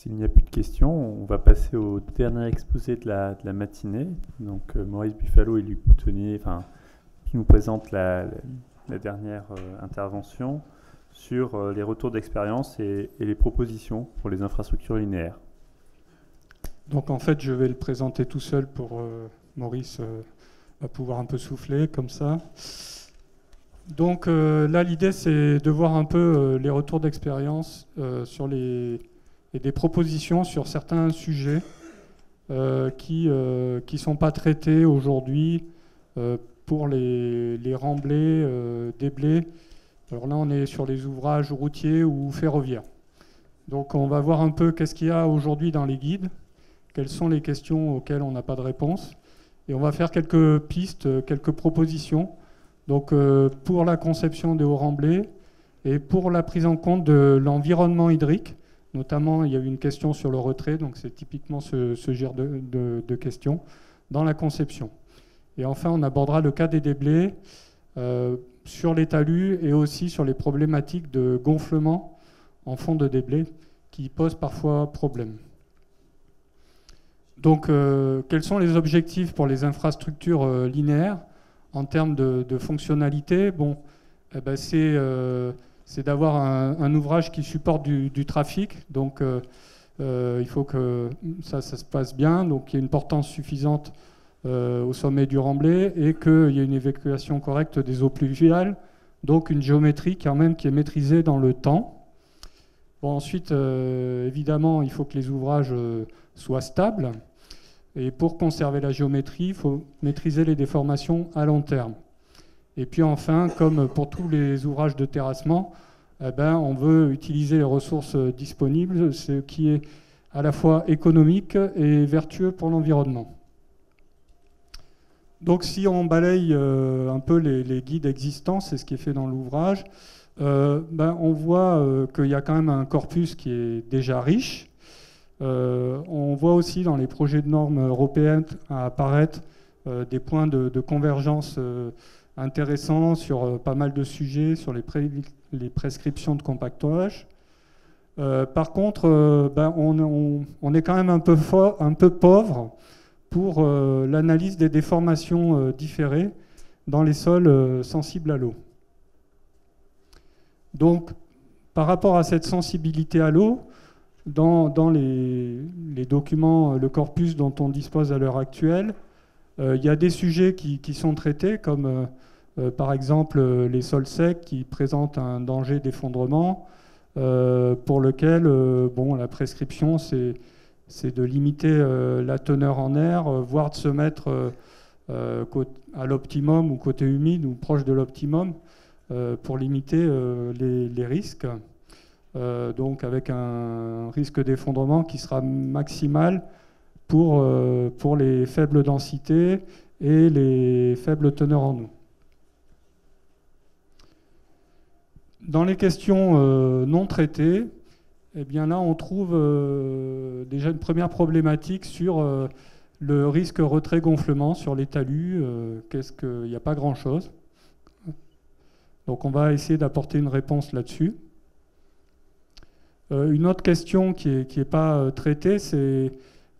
S'il n'y a plus de questions, on va passer au dernier exposé de la matinée. Donc Maurice Buffalo et Luc Boutonnier, qui nous présentent la dernière intervention sur les retours d'expérience et les propositions pour les infrastructures linéaires. Donc en fait, je vais le présenter tout seul pour Maurice va pouvoir un peu souffler comme ça. Donc là, l'idée, c'est de voir un peu les retours d'expérience et des propositions sur certains sujets qui ne sont pas traités aujourd'hui pour les remblais, déblais. Alors là, on est sur les ouvrages routiers ou ferroviaires. Donc on va voir un peu qu'est-ce qu'il y a aujourd'hui dans les guides, quelles sont les questions auxquelles on n'a pas de réponse. Et on va faire quelques pistes, quelques propositions. Donc pour la conception des hauts remblais et pour la prise en compte de l'environnement hydrique. Notamment, il y a eu une question sur le retrait, donc c'est typiquement ce genre de questions dans la conception. Et enfin, on abordera le cas des déblais sur les talus et aussi sur les problématiques de gonflement en fond de déblais qui posent parfois problème. Donc, quels sont les objectifs pour les infrastructures linéaires en termes de fonctionnalité? Bon, c'est d'avoir un ouvrage qui supporte du trafic. Donc, il faut que ça se passe bien. Donc, il y a une portance suffisante au sommet du remblai et qu'il y ait une évacuation correcte des eaux pluviales. Donc, une géométrie quand même qui est maîtrisée dans le temps. Bon, ensuite, évidemment, il faut que les ouvrages soient stables. Et pour conserver la géométrie, il faut maîtriser les déformations à long terme. Et puis enfin, comme pour tous les ouvrages de terrassement, on veut utiliser les ressources disponibles, ce qui est à la fois économique et vertueux pour l'environnement. Donc si on balaye un peu les guides existants, c'est ce qui est fait dans l'ouvrage, on voit qu'il y a quand même un corpus qui est déjà riche. On voit aussi dans les projets de normes européennes apparaître des points de convergence intéressants sur pas mal de sujets, sur les prescriptions de compactage. Par contre, on est quand même un peu pauvre pour l'analyse des déformations différées dans les sols sensibles à l'eau. Donc, par rapport à cette sensibilité à l'eau, dans les documents, le corpus dont on dispose à l'heure actuelle, il y a des sujets qui sont traités, comme par exemple les sols secs qui présentent un danger d'effondrement, pour lequel la prescription, c'est de limiter la teneur en air, voire de se mettre à l'optimum ou côté humide ou proche de l'optimum pour limiter les risques. Donc avec un risque d'effondrement qui sera maximal pour les faibles densités et les faibles teneurs en eau. Dans les questions non traitées, eh bien là on trouve déjà une première problématique sur le risque retrait-gonflement sur les talus. Il n'y a pas grand-chose. Donc on va essayer d'apporter une réponse là-dessus. Une autre question qui est pas traitée, c'est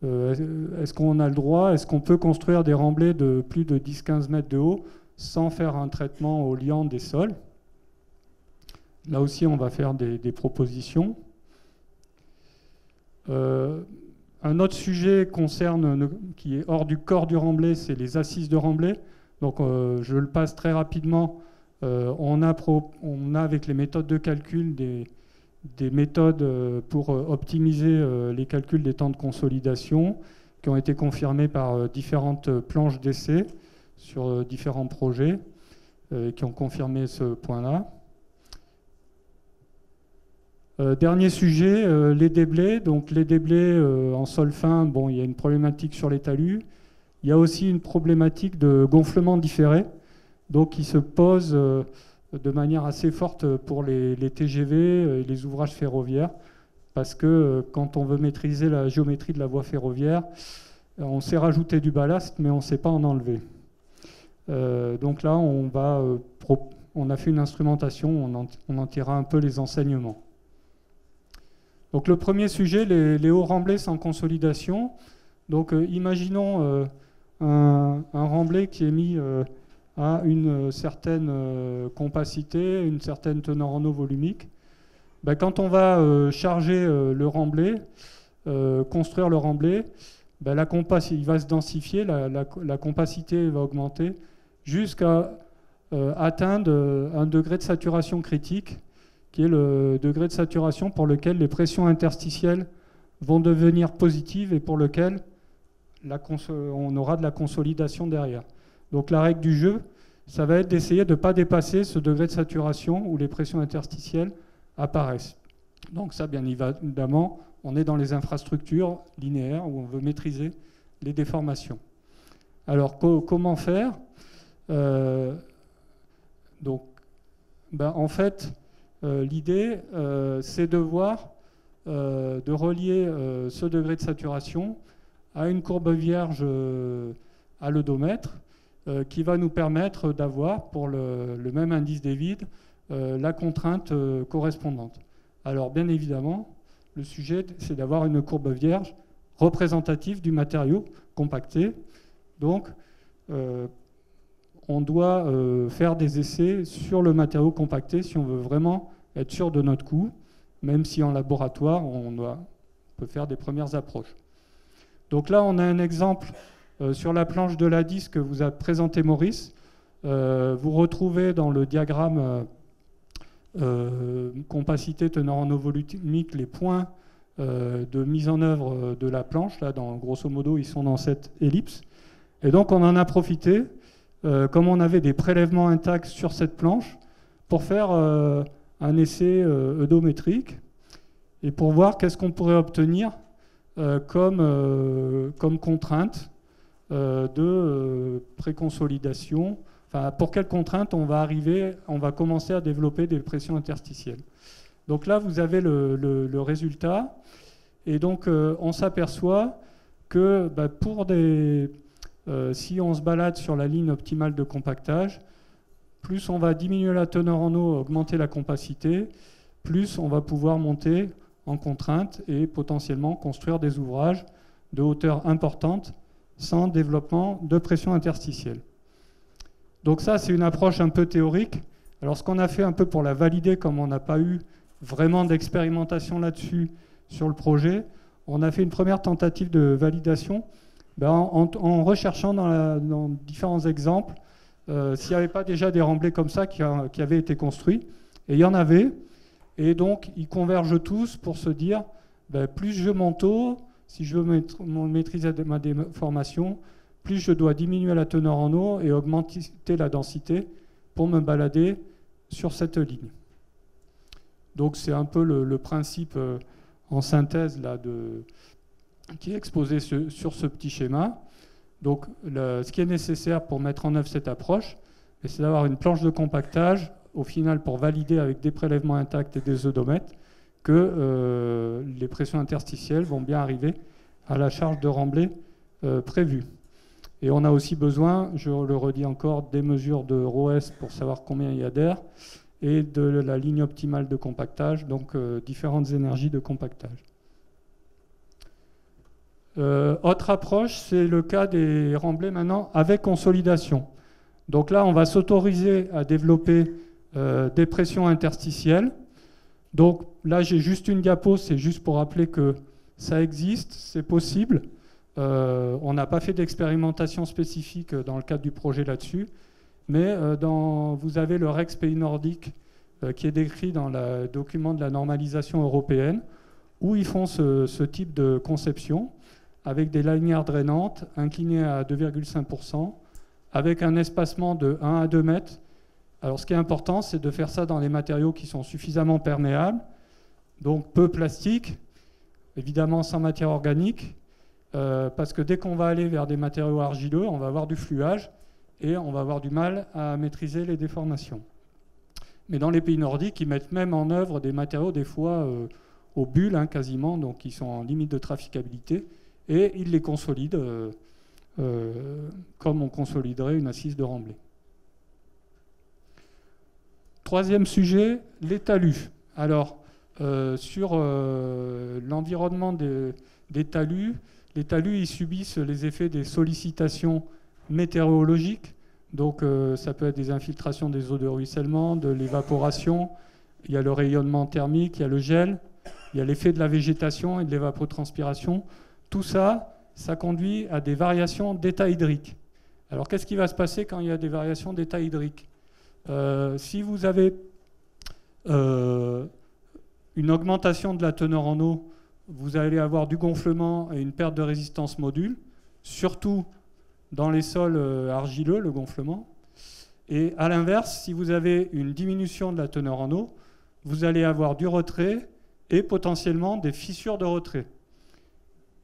est-ce qu'on a le droit, est-ce qu'on peut construire des remblais de plus de 10-15 mètres de haut sans faire un traitement au liant des sols? Là aussi, on va faire des propositions. Un autre sujet qui est hors du corps du remblai, c'est les assises de remblai. Donc, je le passe très rapidement. On a avec les méthodes de calcul des méthodes pour optimiser les calculs des temps de consolidation qui ont été confirmés par différentes planches d'essai sur différents projets qui ont confirmé ce point-là. Dernier sujet, les déblais. Donc les déblais en sol fin, il y a une problématique sur les talus. Il y a aussi une problématique de gonflement différé, donc qui se pose de manière assez forte pour les TGV et les ouvrages ferroviaires, parce que quand on veut maîtriser la géométrie de la voie ferroviaire, on sait rajouter du ballast, mais on ne sait pas en enlever. Donc là, on a fait une instrumentation, on en tirera un peu les enseignements. Donc le premier sujet, les hauts remblais sans consolidation. Donc imaginons un remblai qui est mis à une certaine compacité, une certaine teneur en eau volumique. Ben, quand on va charger le remblai, construire le remblai, ben, il va se densifier, la compacité va augmenter jusqu'à atteindre un degré de saturation critique, qui est le degré de saturation pour lequel les pressions interstitielles vont devenir positives et pour lequel on aura de la consolidation derrière. Donc la règle du jeu, ça va être d'essayer de ne pas dépasser ce degré de saturation où les pressions interstitielles apparaissent. Donc ça, bien évidemment, on est dans les infrastructures linéaires où on veut maîtriser les déformations. Alors comment faire en fait, l'idée, c'est de voir, de relier ce degré de saturation à une courbe vierge à l'odomètre qui va nous permettre d'avoir, pour le même indice des vides, la contrainte correspondante. Alors, bien évidemment, le sujet, c'est d'avoir une courbe vierge représentative du matériau compacté. Donc, on doit faire des essais sur le matériau compacté si on veut vraiment être sûr de notre coût, même si en laboratoire, on peut faire des premières approches. Donc là, on a un exemple sur la planche de l'ADIS que vous a présenté Maurice. Vous retrouvez dans le diagramme compacité, teneur en eau volumique, les points de mise en œuvre de la planche. Là, grosso modo, ils sont dans cette ellipse. Et donc, on en a profité, comme on avait des prélèvements intacts sur cette planche, pour faire un essai eudométrique et pour voir qu'est-ce qu'on pourrait obtenir comme contrainte de préconsolidation. Enfin, pour quelle contrainte on va commencer à développer des pressions interstitielles. Donc là, vous avez le résultat. Et donc, on s'aperçoit que si on se balade sur la ligne optimale de compactage, plus on va diminuer la teneur en eau, augmenter la compacité, plus on va pouvoir monter en contrainte et potentiellement construire des ouvrages de hauteur importante sans développement de pression interstitielle. Donc ça, c'est une approche un peu théorique. Alors ce qu'on a fait un peu pour la valider, comme on n'a pas eu vraiment d'expérimentation là-dessus sur le projet, on a fait une première tentative de validation en recherchant dans différents exemples s'il n'y avait pas déjà des remblais comme ça qui avaient été construits. Et il y en avait. Et donc, ils convergent tous pour se dire, plus je monte haut, si je veux maîtriser ma déformation, plus je dois diminuer la teneur en eau et augmenter la densité pour me balader sur cette ligne. Donc, c'est un peu le principe en synthèse là, qui est exposé sur ce petit schéma. Donc, ce qui est nécessaire pour mettre en œuvre cette approche, c'est d'avoir une planche de compactage, au final, pour valider avec des prélèvements intacts et des odomètres, que les pressions interstitielles vont bien arriver à la charge de remblai prévue. Et on a aussi besoin, je le redis encore, des mesures de ρS pour savoir combien il y a d'air, et de la ligne optimale de compactage, donc différentes énergies de compactage. Autre approche, c'est le cas des remblais maintenant avec consolidation. Donc là, on va s'autoriser à développer des pressions interstitielles. Donc là, j'ai juste une diapo, c'est juste pour rappeler que ça existe, c'est possible. On n'a pas fait d'expérimentation spécifique dans le cadre du projet là-dessus, mais vous avez le REX pays nordique qui est décrit dans le document de la normalisation européenne, où ils font ce type de conception, avec des lanières drainantes inclinées à 2,5%, avec un espacement de 1 à 2 mètres. Alors ce qui est important, c'est de faire ça dans les matériaux qui sont suffisamment perméables, donc peu plastique, évidemment sans matière organique, parce que dès qu'on va aller vers des matériaux argileux, on va avoir du fluage et on va avoir du mal à maîtriser les déformations. Mais dans les pays nordiques, ils mettent même en œuvre des matériaux des fois aux bulles, quasiment, donc qui sont en limite de traficabilité, et ils les consolident comme on consoliderait une assise de remblai. Troisième sujet, les talus. Alors, sur l'environnement des talus. Les talus, ils subissent les effets des sollicitations météorologiques. Donc ça peut être des infiltrations des eaux de ruissellement, de l'évaporation. Il y a le rayonnement thermique, il y a le gel, il y a l'effet de la végétation et de l'évapotranspiration. Tout ça, ça conduit à des variations d'état hydrique. Alors qu'est-ce qui va se passer quand il y a des variations d'état hydrique? Si vous avez une augmentation de la teneur en eau, vous allez avoir du gonflement et une perte de résistance module, surtout dans les sols argileux, le gonflement. Et à l'inverse, si vous avez une diminution de la teneur en eau, vous allez avoir du retrait et potentiellement des fissures de retrait.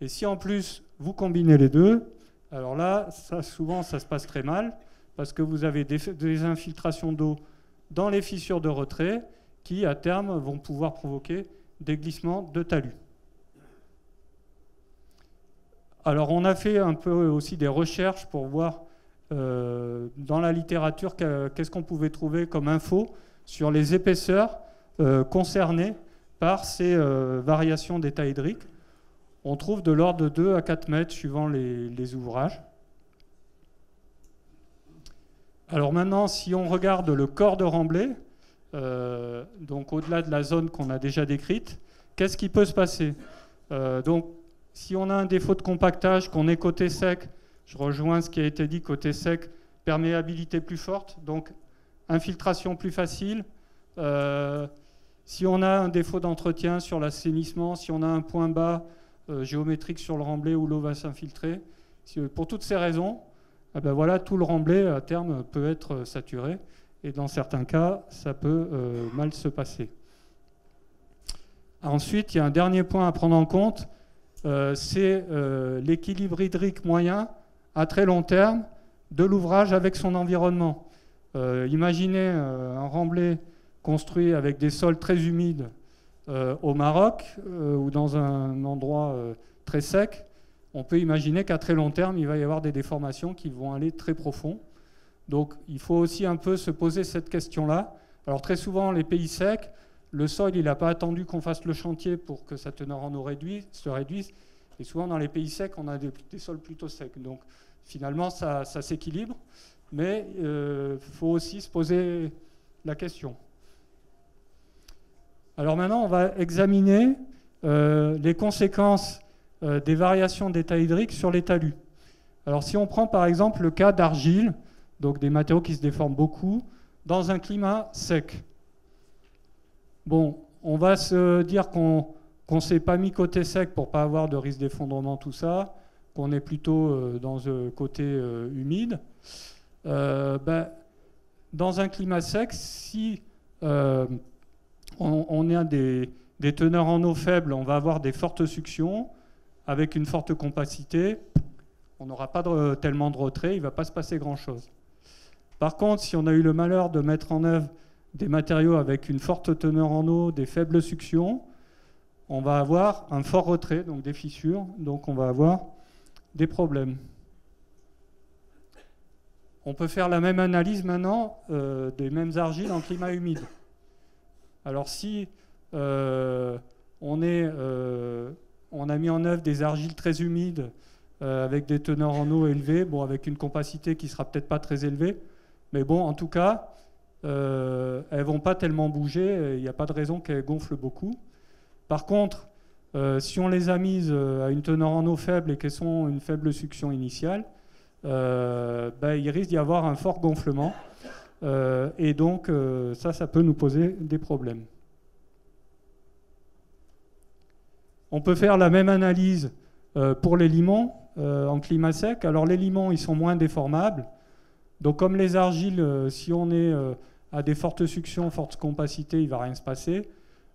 Et si en plus vous combinez les deux, alors là, souvent ça se passe très mal, parce que vous avez des infiltrations d'eau dans les fissures de retrait qui, à terme, vont pouvoir provoquer des glissements de talus. Alors on a fait un peu aussi des recherches pour voir dans la littérature qu'est-ce qu'on pouvait trouver comme info sur les épaisseurs concernées par ces variations d'état hydrique. On trouve de l'ordre de 2 à 4 mètres suivant les ouvrages. Alors maintenant, si on regarde le corps de remblai, donc au-delà de la zone qu'on a déjà décrite, qu'est-ce qui peut se passer? Donc, si on a un défaut de compactage, qu'on est côté sec, je rejoins ce qui a été dit, côté sec, perméabilité plus forte, donc infiltration plus facile. Si on a un défaut d'entretien sur l'assainissement, si on a un point bas géométrique sur le remblai où l'eau va s'infiltrer, pour toutes ces raisons, eh ben voilà, tout le remblai à terme peut être saturé et dans certains cas, ça peut mal se passer. Ensuite, il y a un dernier point à prendre en compte, c'est l'équilibre hydrique moyen à très long terme de l'ouvrage avec son environnement. Imaginez un remblai construit avec des sols très humides au Maroc ou dans un endroit très sec. On peut imaginer qu'à très long terme, il va y avoir des déformations qui vont aller très profond. Donc il faut aussi un peu se poser cette question-là. Alors très souvent, les pays secs, le sol, il n'a pas attendu qu'on fasse le chantier pour que sa teneur en eau se réduise. Et souvent, dans les pays secs, on a des sols plutôt secs. Donc finalement, ça s'équilibre. Mais il faut aussi se poser la question. Alors maintenant, on va examiner les conséquences des variations d'état hydrique sur les talus. Alors si on prend par exemple le cas d'argile, donc des matériaux qui se déforment beaucoup, dans un climat sec. Bon, on va se dire qu'on ne s'est pas mis côté sec pour ne pas avoir de risque d'effondrement, tout ça, qu'on est plutôt dans le côté humide. Dans un climat sec, si on a des teneurs en eau faibles, on va avoir des fortes suctions, avec une forte compacité, on n'aura pas tellement de retrait, il ne va pas se passer grand-chose. Par contre, si on a eu le malheur de mettre en œuvre des matériaux avec une forte teneur en eau, des faibles suctions, on va avoir un fort retrait, donc des fissures, donc on va avoir des problèmes. On peut faire la même analyse maintenant des mêmes argiles en climat humide. Alors si on a mis en œuvre des argiles très humides avec des teneurs en eau élevées, bon, avec une compacité qui ne sera peut-être pas très élevée, mais bon, en tout cas, elles ne vont pas tellement bouger, il n'y a pas de raison qu'elles gonflent beaucoup. Par contre, si on les a mises à une teneur en eau faible et qu'elles ont une faible succion initiale, il risque d'y avoir un fort gonflement, et donc ça peut nous poser des problèmes. On peut faire la même analyse pour les limons en climat sec. Alors les limons, ils sont moins déformables. Donc comme les argiles, si on est à des fortes suctions, fortes capacités, il ne va rien se passer.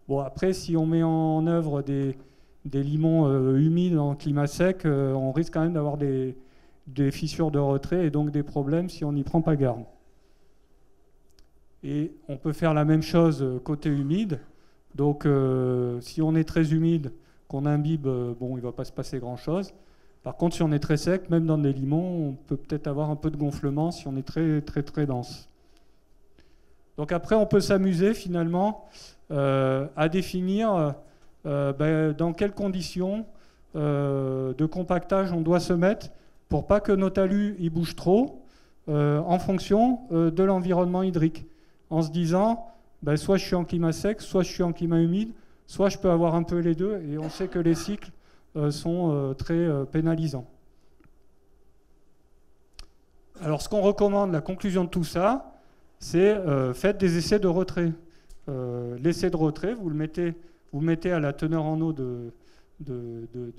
Bon, après, si on met en œuvre des limons humides en climat sec, on risque quand même d'avoir des fissures de retrait et donc des problèmes si on n'y prend pas garde. Et on peut faire la même chose côté humide. Donc si on est très humide, qu'on imbibe, bon, il ne va pas se passer grand-chose. Par contre, si on est très sec, même dans des limons, on peut peut-être avoir un peu de gonflement si on est très, très, très dense. Donc après, on peut s'amuser finalement à définir dans quelles conditions de compactage on doit se mettre pour pas que nos talus ils bougent trop en fonction de l'environnement hydrique, en se disant soit je suis en climat sec, soit je suis en climat humide, soit je peux avoir un peu les deux, et on sait que les cycles sont très pénalisants. Alors ce qu'on recommande, la conclusion de tout ça, c'est faites des essais de retrait. L'essai de retrait, vous le mettez à la teneur en eau de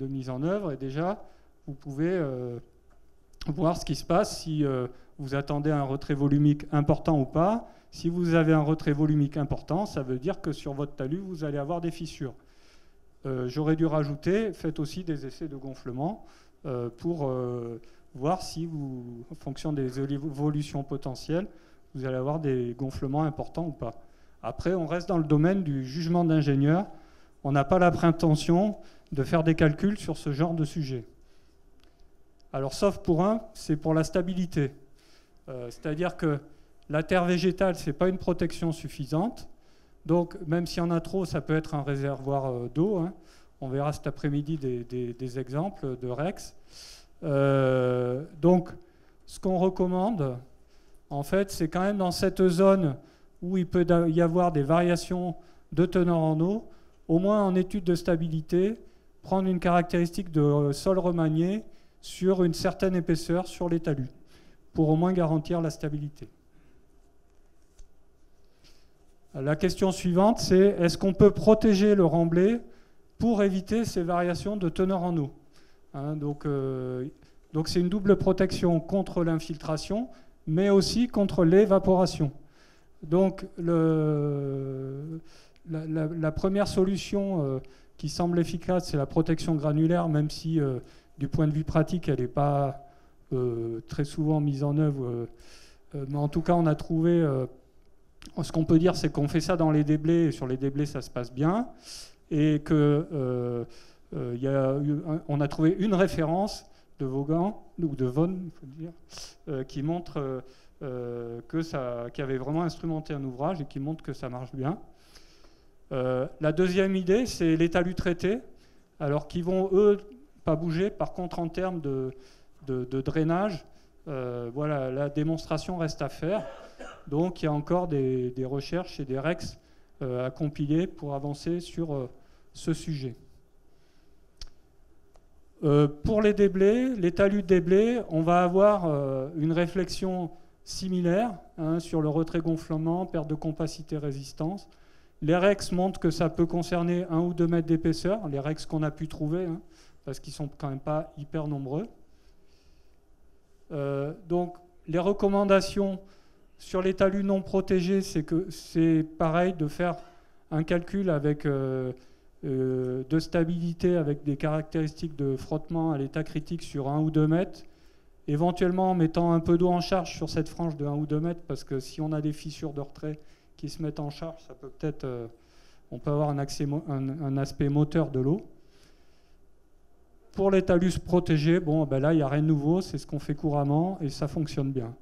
mise en œuvre, et déjà vous pouvez voir ce qui se passe si vous attendez un retrait volumique important ou pas. Si vous avez un retrait volumique important, ça veut dire que sur votre talus, vous allez avoir des fissures. J'aurais dû rajouter, faites aussi des essais de gonflement pour voir si en fonction des évolutions potentielles, vous allez avoir des gonflements importants ou pas. Après, on reste dans le domaine du jugement d'ingénieur. On n'a pas la prétention de faire des calculs sur ce genre de sujet. Alors, sauf pour c'est pour la stabilité. C'est-à-dire que la terre végétale, ce n'est pas une protection suffisante. Donc, même s'il y en a trop, ça peut être un réservoir d'eau. On verra cet après-midi des exemples de REX. Donc, ce qu'on recommande, en fait, c'est quand même dans cette zone où il peut y avoir des variations de teneur en eau, au moins en étude de stabilité, prendre une caractéristique de sol remanié sur une certaine épaisseur sur les talus, pour au moins garantir la stabilité. La question suivante, c'est est-ce qu'on peut protéger le remblai pour éviter ces variations de teneur en eau? Donc c'est une double protection contre l'infiltration, mais aussi contre l'évaporation. Donc la première solution qui semble efficace, c'est la protection granulaire, même si du point de vue pratique, elle n'est pas très souvent mise en œuvre. Mais en tout cas, on a trouvé... ce qu'on peut dire, c'est qu'on fait ça dans les déblais, et sur les déblais, ça se passe bien, et qu'on a trouvé une référence de Vaughan, ou de Vaughan, il faut dire, qui montre qu'il y avait vraiment instrumenté un ouvrage et qui montre que ça marche bien. La deuxième idée, c'est les talus traités, alors qui vont, eux, pas bouger. Par contre, en termes de drainage, voilà, la démonstration reste à faire. Donc, il y a encore des recherches et des REX à compiler pour avancer sur ce sujet. Pour les déblais, les talus de déblais, on va avoir une réflexion similaire sur le retrait-gonflement, perte de compacité, résistance. Les REX montrent que ça peut concerner 1 ou 2 mètres d'épaisseur, les REX qu'on a pu trouver, parce qu'ils ne sont quand même pas hyper nombreux. Donc, les recommandations sur les talus non protégés, c'est que c'est pareil de faire un calcul avec de stabilité, avec des caractéristiques de frottement à l'état critique sur 1 ou 2 mètres, éventuellement en mettant un peu d'eau en charge sur cette frange de 1 ou 2 mètres, parce que si on a des fissures de retrait qui se mettent en charge, ça peut peut-être, on peut avoir un aspect moteur de l'eau. Pour les talus protégés, là, il n'y a rien de nouveau, c'est ce qu'on fait couramment et ça fonctionne bien.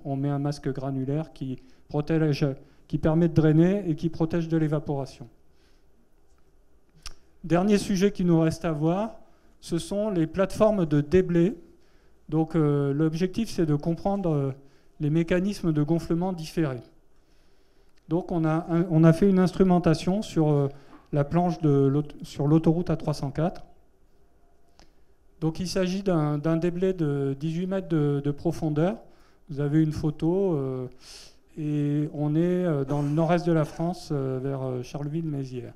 On met un masque granulaire qui protège, qui permet de drainer et qui protège de l'évaporation. Dernier sujet qui nous reste à voir, ce sont les plateformes de déblais. Donc l'objectif, c'est de comprendre les mécanismes de gonflement différés. Donc on a fait une instrumentation sur la planche sur l'autoroute A304. Donc il s'agit d'un déblai de 18 mètres de profondeur. Vous avez une photo et on est dans le nord-est de la France, vers Charleville-Mézières.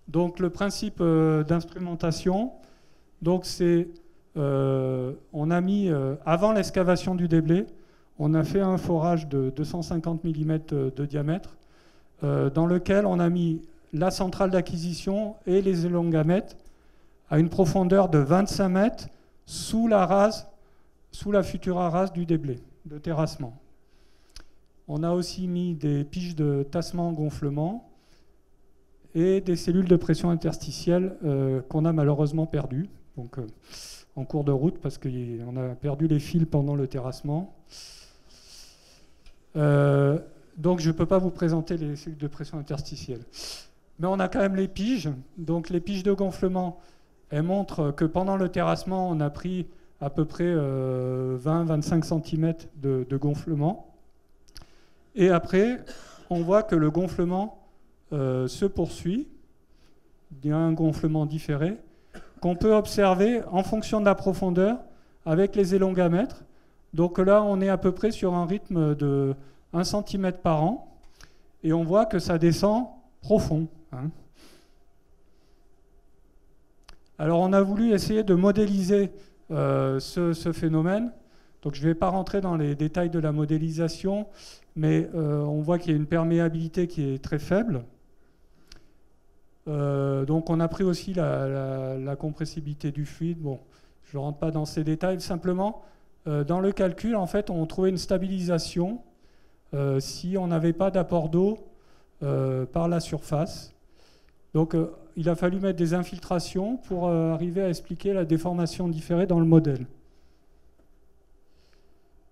Donc le principe d'instrumentation, c'est on a mis avant l'excavation du déblai, on a fait un forage de 250 mm de diamètre dans lequel on a mis la centrale d'acquisition et les élongamètres à une profondeur de 25 mètres sous la future rase du déblai de terrassement. On a aussi mis des piches de tassement-gonflement et des cellules de pression interstitielle qu'on a malheureusement perdues en cours de route parce qu'on a perdu les fils pendant le terrassement. Donc je ne peux pas vous présenter les cellules de pression interstitielle. Mais on a quand même les piges. Donc les piges de gonflement, elles montrent que pendant le terrassement, on a pris à peu près 20-25 cm de gonflement. Et après, on voit que le gonflement se poursuit. Il y a un gonflement différé qu'on peut observer en fonction de la profondeur avec les élongamètres. Donc là, on est à peu près sur un rythme de 1 cm par an. Et on voit que ça descend profond. Hein. Alors on a voulu essayer de modéliser ce phénomène. Donc je ne vais pas rentrer dans les détails de la modélisation, mais on voit qu'il y a une perméabilité qui est très faible. Donc on a pris aussi la compressibilité du fluide. Bon, je ne rentre pas dans ces détails. Simplement, dans le calcul, en fait, on trouvait une stabilisation si on n'avait pas d'apport d'eau par la surface. Donc il a fallu mettre des infiltrations pour arriver à expliquer la déformation différée dans le modèle.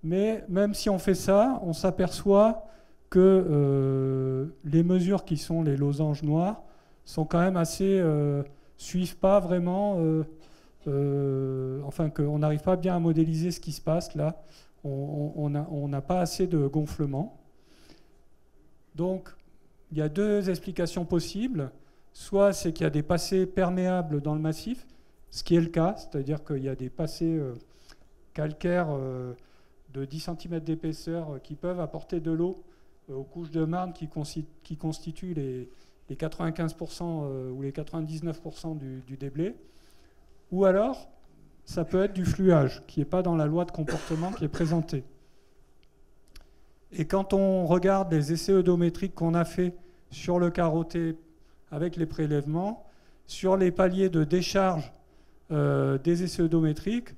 Mais même si on fait ça, on s'aperçoit que les mesures qui sont les losanges noirs sont quand même assez... suivent pas vraiment... enfin, qu'on n'arrive pas bien à modéliser ce qui se passe là. On n'a pas assez de gonflement. Donc, il y a deux explications possibles. Soit c'est qu'il y a des passés perméables dans le massif, ce qui est le cas, c'est-à-dire qu'il y a des passés calcaires de 10 cm d'épaisseur qui peuvent apporter de l'eau aux couches de marne qui constituent les 95% ou les 99% du déblai. Ou alors, ça peut être du fluage, qui n'est pas dans la loi de comportement qui est présentée. Et quand on regarde les essais oedométriques qu'on a fait sur le carotté avec les prélèvements, sur les paliers de décharge des essais oedométriques,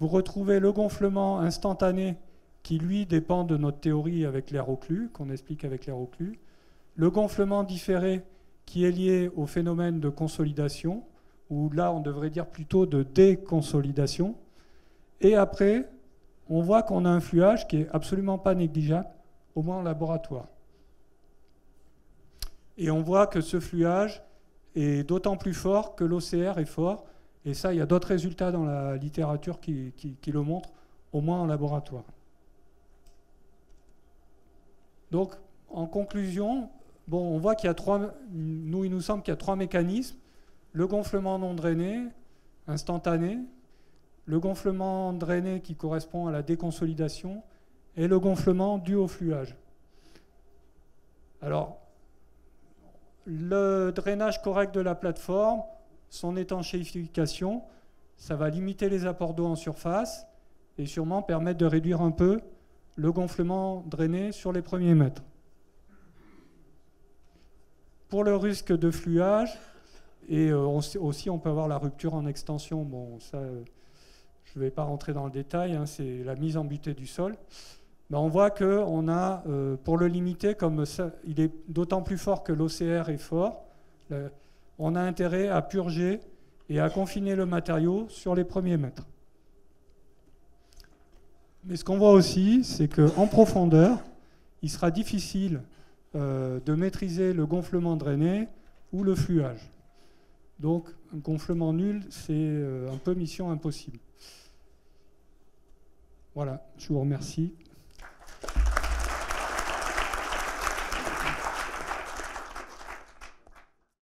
vous retrouvez le gonflement instantané qui, lui, dépend de notre théorie avec l'air occlus, qu'on explique avec l'air occlus, le gonflement différé qui est lié au phénomène de consolidation, ou là, on devrait dire plutôt de déconsolidation. Et après, on voit qu'on a un fluage qui n'est absolument pas négligeable, au moins en laboratoire. Et on voit que ce fluage est d'autant plus fort que l'OCR est fort. Et ça, il y a d'autres résultats dans la littérature qui le montrent, au moins en laboratoire. Donc, en conclusion, bon, on voit qu'il y a il nous semble qu'il y a trois mécanismes. Le gonflement non drainé, instantané, le gonflement drainé qui correspond à la déconsolidation et le gonflement dû au fluage. Alors, le drainage correct de la plateforme, son étanchéification, ça va limiter les apports d'eau en surface et sûrement permettre de réduire un peu le gonflement drainé sur les premiers mètres. Pour le risque de fluage, et aussi on peut avoir la rupture en extension, bon ça je ne vais pas rentrer dans le détail, hein, c'est la mise en butée du sol. Ben, on voit qu'on a, pour le limiter, comme ça, il est d'autant plus fort que l'OCR est fort, on a intérêt à purger et à confiner le matériau sur les premiers mètres. Mais ce qu'on voit aussi, c'est qu'en profondeur, il sera difficile de maîtriser le gonflement drainé ou le fluage. Donc, un gonflement nul, c'est un peu mission impossible. Voilà, je vous remercie.